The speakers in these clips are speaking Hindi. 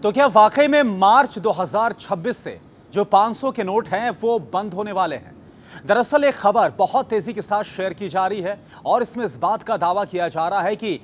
तो क्या वाकई में मार्च 2026 से जो 500 के नोट हैं वो बंद होने वाले हैं? दरअसल एक खबर बहुत तेजी के साथ शेयर की जा रही है और इसमें इस बात का दावा किया जा रहा है कि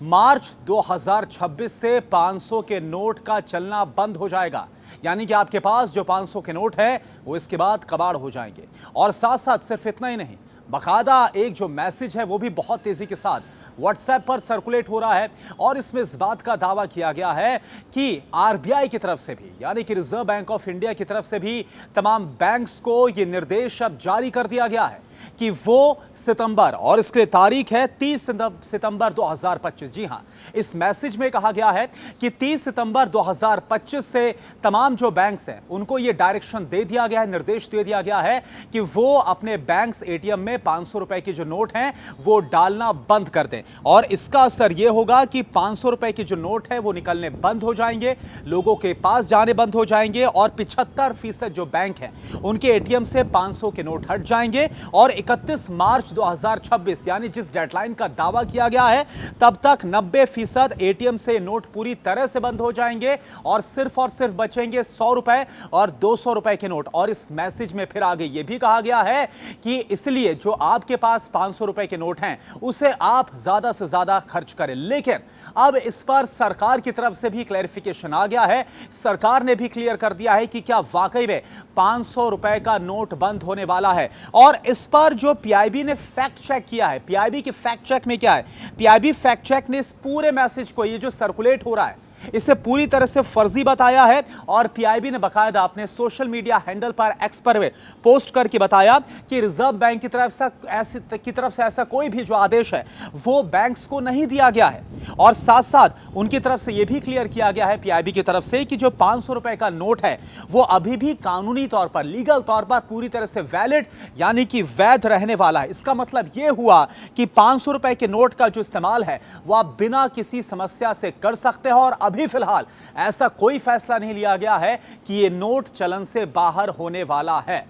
मार्च 2026 से 500 के नोट का चलना बंद हो जाएगा। यानी कि आपके पास जो 500 के नोट है वो इसके बाद कबाड़ हो जाएंगे। और साथ साथ सिर्फ इतना ही नहीं, बाकायदा एक जो मैसेज है वो भी बहुत तेजी के साथ व्हाट्सएप पर सर्कुलेट हो रहा है और इसमें इस बात का दावा किया गया है कि आरबीआई की तरफ से भी, यानी कि रिजर्व बैंक ऑफ इंडिया की तरफ से भी तमाम बैंक्स को यह निर्देश अब जारी कर दिया गया है कि वो सितंबर, और इसके तारीख है 30 सितंबर 2025। जी हां, इस मैसेज में कहा गया है कि 30 सितंबर 2025 से तमाम जो बैंक्स हैं उनको ये डायरेक्शन दे दिया गया है, निर्देश दे दिया गया है कि वो अपने बैंक्स एटीएम में 500 रुपए के जो नोट हैं वो डालना बंद कर दें। और इसका असर यह होगा कि 500 रुपए के जो नोट है वो निकलने बंद हो जाएंगे, लोगों के पास जाने बंद हो जाएंगे और 75% जो बैंक हैं उनके एटीएम से 500 के नोट हट जाएंगे। और 31 मार्च 2026 यानी जिस डेडलाइन का दावा किया गया है तब तक 90% एटीएम से नोट पूरी तरह से बंद हो जाएंगे और सिर्फ बचेंगे 100 रुपए और 200 रुपए के नोट। और इस मैसेज में फिर आगे यह भी कहा गया है कि इसलिए जो आपके पास 500 रुपए के नोट हैं उसे आप ज्यादा से ज्यादा खर्च करें। लेकिन अब इस पर सरकार की तरफ से भी क्लैरिफिकेशन आ गया है। सरकार ने भी क्लियर कर दिया है कि क्या वाकई में 500 रुपए का नोट बंद होने वाला है। और इस पर जो पीआईबी ने फैक्ट चेक किया है, पीआईबी के फैक्ट चेक में क्या है, पीआईबी फैक्ट चेक ने इस पूरे मैसेज को, ये जो सर्कुलेट हो रहा है, इसे पूरी तरह से फर्जी बताया है। और पीआईबी ने बकायदा अपने सोशल मीडिया हैंडल पर एक्स पर पोस्ट करके बताया कि रिजर्व बैंक की तरफ से ऐसा कोई भी जो आदेश है वो बैंक्स को नहीं दिया गया है। और साथ साथ उनकी तरफ से यह भी क्लियर किया गया है पीआईबी की तरफ से कि जो 500 रुपए का नोट है वो अभी भी कानूनी तौर पर, लीगल तौर पर पूरी तरह से वैलिड यानी कि वैध रहने वाला है। इसका मतलब यह हुआ कि 500 रुपए के नोट का जो इस्तेमाल है वो आप बिना किसी समस्या से कर सकते हैं। और अभी फिलहाल ऐसा कोई फैसला नहीं लिया गया है कि ये नोट चलन से बाहर होने वाला है।